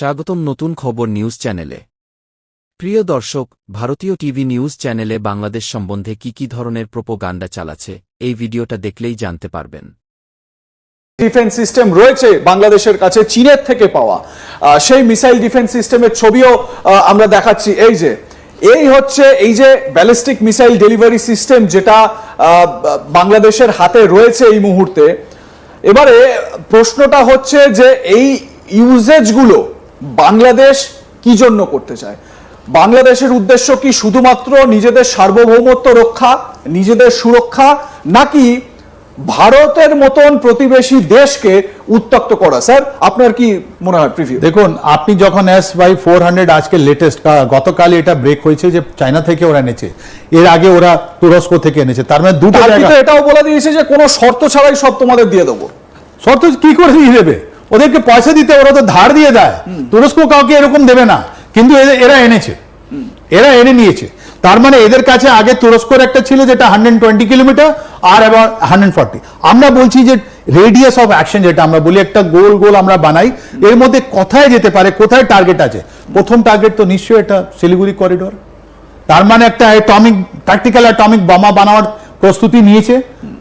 স্বাগতম নতুন খবর নিউজ চ্যানেলে। প্রিয় দর্শক, ভারতীয় টিভি নিউজ চ্যানেলে বাংলাদেশ সম্বন্ধে কি ধরনের প্রোপাগান্ডা চালাচ্ছে এই ভিডিওটা দেখলেই জানতে পারবেন। ডিফেন্স সিস্টেম রয়েছে বাংলাদেশের কাছে চীনের থেকে পাওয়া, সেই মিসাইল ডিফেন্স সিস্টেমের ছবিও আমরা দেখাচ্ছি। এই হচ্ছে এই যে ব্যালিস্টিক মিসাইল ডেলিভারি সিস্টেম যেটা বাংলাদেশের হাতে রয়েছে এই মুহূর্তে। এবারে প্রশ্নটা হচ্ছে যে এই ইউজেজগুলো বাংলাদেশ কি জন্য করতে চায়? বাংলাদেশের উদ্দেশ্য কি শুধুমাত্র নিজেদের সার্বভৌমত্ব রক্ষা, নিজেদের সুরক্ষা, নাকি ভারতের মতন প্রতিবেশী দেশকে উত্তক্ত করা? স্যার, আপনার কি মনে হয়? প্রিভিউ দেখুন, আপনি যখন SY-400 আজকে লেটেস্ট, গতকাল এটা ব্রেক হয়েছে যে চায়না থেকে ওরা এনেছে, এর আগে ওরা তুরস্ক থেকে এনেছে, তার মানে দুটো জায়গা। এটাও বলে দিয়েছে যে কোনো শর্ত ছাড়াই সব তোমাদের দিয়ে দেবো। শর্ত কি করে দিয়ে দেবে? ওদেরকে পয়সা দিতে, ওরা তো ধার দিয়ে দেয়। তুরস্ক কাউকে এরকম দেবে না, কিন্তু এরা এনেছে, এরা এনে নিয়েছে। তার মানে এদের কাছে আগে তুরস্কের একটা ছিল যেটা 120 কিলোমিটার, আর এবার 140। আমরা বলছি যে রেডিয়াস অফ অ্যাকশন, যেটা আমরা বলি একটা গোল গোল আমরা বানাই, এর মধ্যে কোথায় যেতে পারে, কোথায় টার্গেট আছে। প্রথম টার্গেট তো নিশ্চয়ই এটা শিলিগুড়ি করিডোর। তার মানে একটা প্র্যাকটিক্যাল অ্যাটমিক বোমা বানানোর প্রস্তুতি নিয়েছে।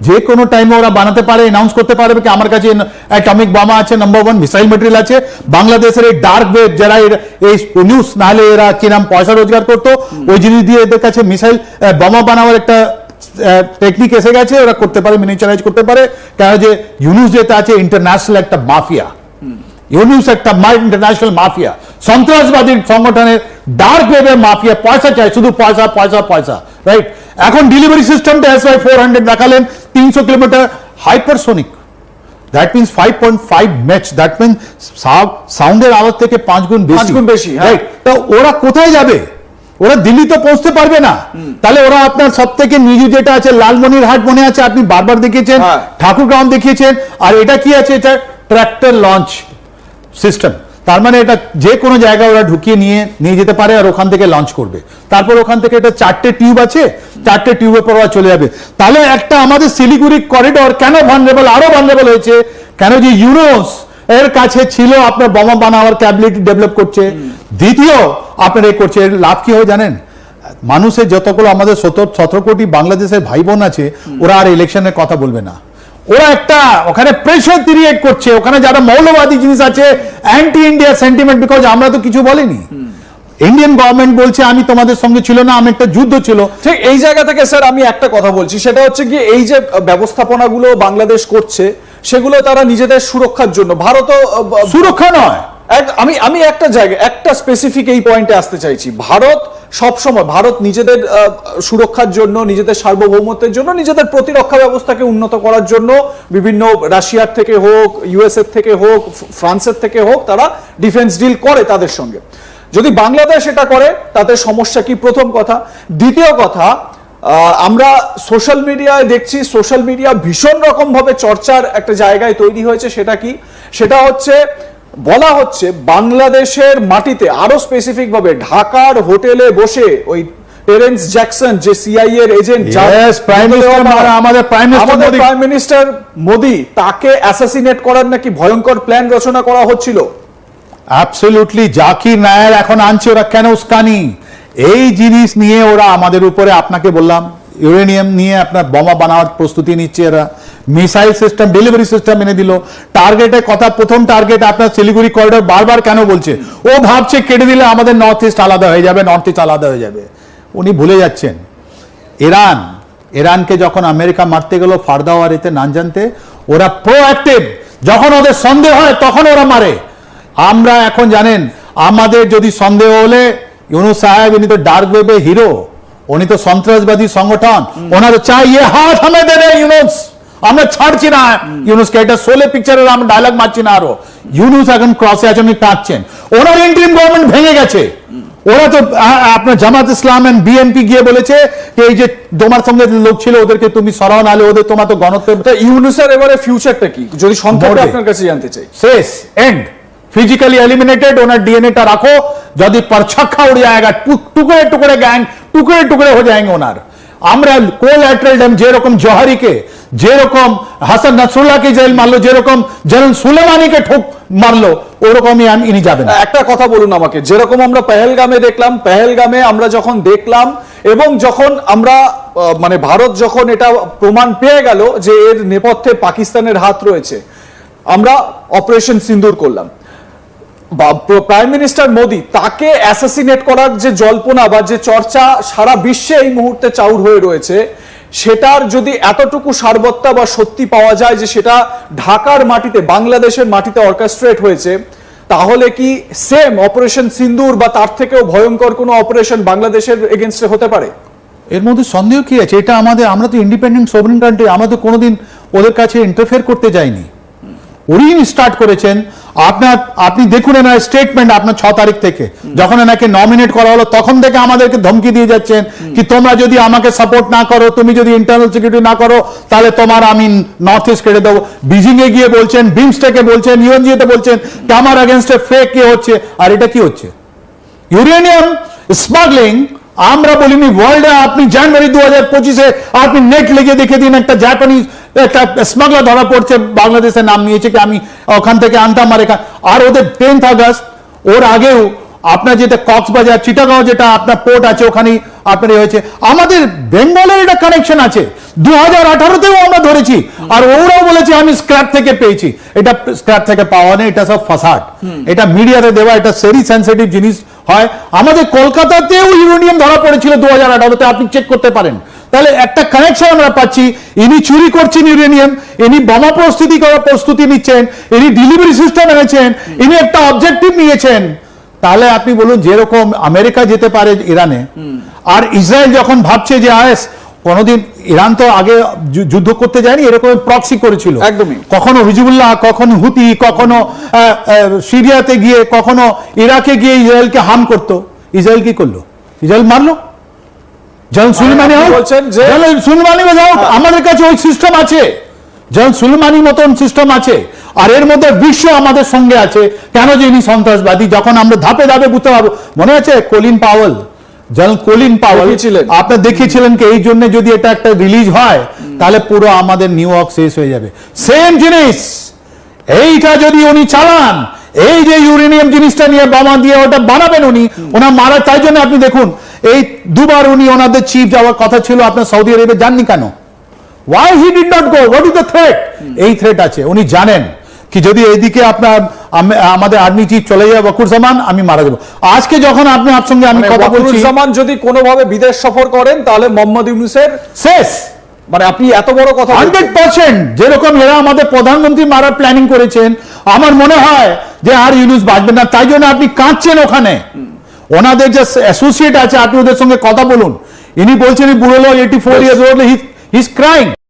যে কোনো টাইমে ওরা বানাতে পারে, অ্যানাউন্স করতে পারবে কি আমার কাছে অ্যাটমিক বোমা আছে, নাম্বার 1 মিসাইল ম্যাটেরিয়াল আছে। বাংলাদেশের এই ডার্ক ওয়েব যারা এই নিউজ, নাহলে এরা কিরাম পয়সা রোজগার করতো, ওই জিনিস দিয়ে এদের কাছে মিসাইল বোমা বানানোর একটা টেকনিক এসে গেছে। ওরা করতে পারে, মিনিচারাইজ করতে পারে। কেন যে ইউনুস যেটা আছে ইন্টারন্যাশনাল একটা মাফিয়া, ইউনুস একটা ইন্টারন্যাশনাল মাফিয়া, সন্ত্রাসবাদী সংগঠনের ডার্ক ওয়েবের মাফিয়া। পয়সা চাই, শুধু পয়সা পয়সা পয়সা, রাইট? এখন ডেলিভারি সিস্টেমটা SY-400 দেখালেন, 300 kilometre hypersonic, that means 5.5 match, that means সাউন্ডের আওয়াজ থেকে 5 গুণ বেশি, রাইট? তো ওরা কোথায় যাবে? ওরা দিল্লি তো পৌঁছতে পারবে না। তাহলে ওরা আপনার সব থেকে নিচু যেটা আছে লালমনিরহাট মনে আছে, আপনি বারবার দেখিয়েছেন, ঠাকুরগাঁও দেখিয়েছেন, আর এটা কি আছে? এটা ট্র্যাক্টর লঞ্চ সিস্টেম। তার মানে এটা যে কোনো জায়গায় ওরা ঢুকিয়ে নিয়ে যেতে পারে, আর ওখান থেকে লঞ্চ করবে। তারপর ওখান থেকে এটা 4টে টিউব আছে, 4টে টিউবের পর ওরা চলে যাবে। তাহলে একটা আমাদের শিলিগুড়ি করিডোর কেন ভালনারেবল, আরো ভালনারেবল হয়েছে কেন? যে ইউনুস এর কাছে ছিল আপনার বোমা বানানোর ক্যাপাবিলিটি ডেভেলপ করছে। দ্বিতীয় আপনার এ করছে, এর লাভ কি হয় জানেন? মানুষের যতগুলো আমাদের 17 কোটি বাংলাদেশের ভাই বোন আছে, ওরা আর ইলেকশনের কথা বলবে না। ওরা একটা ওখানে প্রেশার ক্রিয়েট করছে, ওখানে যারা মৌলবাদী জিনিস আছে, অ্যান্টি ইন্ডিয়া সেন্টিমেন্ট, বিকজ আমরা তো কিছু বলিনি। ইন্ডিয়ান গভর্নমেন্ট বলছে আমি তোমাদের সঙ্গে ছিল না, আমি একটা যুদ্ধ ছিল। ঠিক এই জায়গা থেকে স্যার আমি একটা কথা বলছি, সেটা হচ্ছে কি এই যে ব্যবস্থাপনাগুলো বাংলাদেশ করছে, সেগুলো তারা নিজেদের সুরক্ষার জন্য। ভারতও সুরক্ষা নয়। আমি একটা জায়গায় একটা স্পেসিফিক এই পয়েন্টে আসতে চাইছি। ভারত নিজেদের সুরক্ষার জন্য, নিজেদের সার্বভৌমত্বের জন্য, নিজেদের প্রতিরক্ষা ব্যবস্থাকে উন্নত করার জন্য বিভিন্ন রাশিয়ার থেকে হোক, ইউএসএর থেকে হোক, ফ্রান্সের থেকে হোক, তারা ডিফেন্স ডিল করে তাদের সঙ্গে। যদি বাংলাদেশ এটা করে তাতে সমস্যা কি? প্রথম কথা। দ্বিতীয় কথা, আমরা সোশ্যাল মিডিয়ায় দেখছি, সোশ্যাল মিডিয়া ভীষণ রকম ভাবে চর্চার একটা জায়গায় তৈরি হয়েছে। সেটা কি? সেটা হচ্ছে বলা হচ্ছে বাংলাদেশের মাটিতে, আরো স্পেসিফিক ভাবে ঢাকার হোটেলে বসে ওই টেরেন্স জ্যাকসন যে সিআইএ এর এজেন্ট, আমাদের প্রাইম মিনিস্টার মোদি, তাকে অ্যাসাসিনেট করার নাকি ভয়ঙ্কর প্ল্যান রচনা করা হচ্ছিল। অ্যাবসলিউটলি। জাকির নায়ের এখন আনছে ওরা, কেন উস্কানি? এই জিনিস নিয়ে ওরা আমাদের উপরে, আপনাকে বললাম ইউরেনিয়াম নিয়ে আপনার বোমা বানানোর প্রস্তুতি নিচ্ছে এরা। মিসাইল সিস্টেম, ডেলিভারি সিস্টেম এনে দিল। টার্গেটের কথা, প্রথম টার্গেট আপনার শিলিগুড়ি করিডোর বারবার কেন বলছে? ও ভাবছে কেটে দিলে আমাদের নর্থ ইস্ট আলাদা হয়ে যাবে, নর্থ ইস্ট আলাদা হয়ে যাবে। উনি ভুলে যাচ্ছেন ইরানকে যখন আমেরিকা মারতে গেল ফারদা ওয়ার এতে নাম জানতে, ওরা প্রোঅ্যাক্টিভ। যখন ওদের সন্দেহ হয় তখন ওরা মারে। আমরা এখন জানেন, আমাদের যদি সন্দেহ হলে, ইউনুস সাহেব ইনি তো ডার্ক ওয়েবে হিরো, উনি তো সন্ত্রাসবাদী সংগঠন, ওনার চাই এ হাত হামে দে রে ইউনুস, আমরা ছাড়ছি না ইউনুসকে। এটা সোলে পিকচারের আমরা ডায়লগ মারছি না আরো। ইউনুস এখন ক্রসে আছে, উনি কাঁদছেন। ওনার ইন্টারিম গভর্নমেন্ট ভেঙে গেছে। ওরা তো আপনার জামাত ইসলাম এন্ড বিএনপি গিয়ে বলেছে এই যে তোমার সঙ্গে লোক ছিল ওদেরকে তুমি সরাও, নাহলে ওদের তোমার তো গণতন্ত্র। ইউনুসের এবারে ফিউচারটা কি যদি সংখ্যাটা আপনার কাছে জানতে চাই? শেষ, end, physically eliminated. Owner DNA टा रखो, यदि परछक्का उड़ जाएगा, टुकड़े टुकड़े गैंग, टुकड़े टुकड़े हो जाएंगे ओनर। আমরা কোল্যাটারাল ড্যাম যেরকম জওহারিকে, যেরকম হাসান নাসরুল্লাহকে ইসরায়েল মারলো, যেরকম জেনারেল সুলেমানিকে ঠোক মারলো, ওরকমই ইনি যাবেন। একটা কথা বলুন আমাকে, যেরকম আমরা পেহেলগামে দেখলাম, পেহেলগামে আমরা যখন দেখলাম এবং যখন আমরা মানে ভারত যখন এটা প্রমাণ পেয়ে গেল যে এর নেপথ্যে পাকিস্তানের হাত রয়েছে, আমরা অপারেশন সিন্দুর করলাম। প্রাইম মিনিস্টার মোদি তাকে অ্যাসাসিনেট করার যে জল্পনা বা যে চর্চা সারা বিশ্বে এই মুহূর্তে চাউর হয়ে রয়েছে, সেটার যদি এতটুকু সারবত্তা বা সত্যি পাওয়া যায় যে সেটা ঢাকার মাটিতে, বাংলাদেশের মাটিতে অর্কেস্ট্রেট হয়েছে, তাহলে কি সেম অপারেশন সিন্দুর বা তার থেকেও ভয়ঙ্কর কোনো অপারেশন বাংলাদেশের এগেনস্টে হতে পারে? এর মধ্যে সন্দেহ কি আছে? এটা আমরা তো ইন্ডিপেন্ডেন্ট সোভারেন কান্ট্রি, আমরা তো কোনোদিন ওদের কাছে ইন্টারফেয়ার করতে যাইনি। উনি স্টার্ট করেছেন। আপনি দেখুন এনার স্টেটমেন্ট আপনার 6 তারিখ থেকে, যখন এনাকে নমিনেট করা হলো তখন থেকে আমাদেরকে ধমকি দিয়ে যাচ্ছেন কি তোমরা যদি আমাকে সাপোর্ট না করো, তুমি যদি ইন্টারনাল সিকিউরিটি না করো, তাহলে তোমার আমি নর্থ ইস্ট কেটে দেবো। বিজিং এ গিয়ে বলছেন, বিমস্টেকে বলছেন, ইউএনজিতে বলছেন যে আমার এগেনস্টে ফেক কি হচ্ছে। আর এটা কি হচ্ছে? ইউরেনিয়াম স্মাগলিং আমরা বলিনি ওয়ার্ল্ডে। আপনি জানুয়ারি 2025-এ আপনি নেট লেগে দেখে দিন, একটা জাপানিজ একটা স্মাগলার ধরা পড়ছে, বাংলাদেশের নাম নিয়েছে কি আমি ওখান থেকে আনতাম। আর ওদের 10th আগস্ট, ওর আগেও আপনার যেটা কক্সবাজার, চিটাগাঁও যেটা আপনার পোর্ট আছে, ওখানে আপনার হয়েছে। আমাদের বেঙ্গলের এটা কানেকশন আছে, 2018-তেও আমরা ধরেছি। আর ওরাও বলেছে আমি স্ক্র্যাপ থেকে পেয়েছি। এটা স্ক্র্যাপ থেকে পাওয়া নেই, এটা সব ফাসাড, এটা মিডিয়াতে দেওয়া, এটা ভেরি সেন্সিটিভ জিনিস হয়। আমাদের কলকাতাতেও ইউরেনিয়াম ধরা পড়েছিল 2018-তে, আপনি চেক করতে পারেন। তাহলে একটা কানেকশন আমরা পাচ্ছি। ইনি চুরি করছেন ইউরেনিয়াম, ইনি বোমা প্রস্তুতি করার প্রস্তুতি নিচ্ছেন, ইনি ডেলিভারি সিস্টেম এনেছেন, ইনি একটা অবজেক্টিভ নিয়েছেন। তাহলে আপনি বলুন, যেরকম আমেরিকা যেতে পারে ইরানে, আর ইসরায়েল যখন ভাবছে যে আইএস, কোনোদিন ইরান তো আগে যুদ্ধ করতে যায়নি, এরকম প্রক্সি করেছিল একদমই। কখনো হিজবুল্লাহ, কখনো হুতি, কখনো সিরিয়াতে গিয়ে, কখনো ইরাকে গিয়ে ইসরায়েলকে হার্ম করতো। ইসরায়েল কি করলো? ইসরায়েল মারলো। জেনারেল সুলেমানি বলছেন যে সুলেমানি আমাদের কাছে ওই সিস্টেম আছে, জেনারেল সুলেমানির মতন সিস্টেম আছে। আর এর মধ্যে বিশ্ব আমাদের সঙ্গে আছে। কেন যে ইনি সন্ত্রাসবাদী, যখন আমরা ধাপে ধাপে বুঝতে পারবো। মনে আছে Colin Powell, general Colin Powell আপনার দেখিয়েছিলেন কি এই জন্য যদি এটা একটা রিলিজ হয় তাহলে পুরো আমাদের নিউ ইয়র্ক শেষ হয়ে যাবে। সেম জিনিস এইটা যদি উনি চালান, এই যে ইউরেনিয়াম জিনিসটা নিয়ে বোমা দিয়ে ওটা বানাবেন উনি, ওনার মারা। তাই জন্য আপনি দেখুন এই দুবার উনি ওনাদের চিফ যাওয়ার কথা ছিল, আপনার সৌদি আরবে যাননি কেন? Why he did not go? What is the threat? এই থ্রেট আছে। উনি জানেন কি যদি এইদিকে আপনার আমাদের আর্মি চিফ চলে যায় ওয়াকুরুজ্জামান, আমি মারা যাবো। আজকে যখন আপনার সঙ্গে আমি কথা বলছি, ওয়াকুরুজ্জামান যদি কোনোভাবে বিদেশ সফর করেন তাহলে মোহাম্মদ ইউনূসের শেষ। মানে আপনি এত বড় কথা 100%। যেরকম এরা আমাদের প্রধানমন্ত্রী মারার প্ল্যানিং করেছেন, আমার মনে হয় যে আর ইউনূস বাঁচবেন না। তাই জন্য আপনি কাঁদছেন ওখানে। ওনাদের যে অ্যাসোসিয়েট আছে, আপনি ওদের সঙ্গে কথা বলুন। ইনি বলছেন বুড়ো লোক 84 years old, he is crying.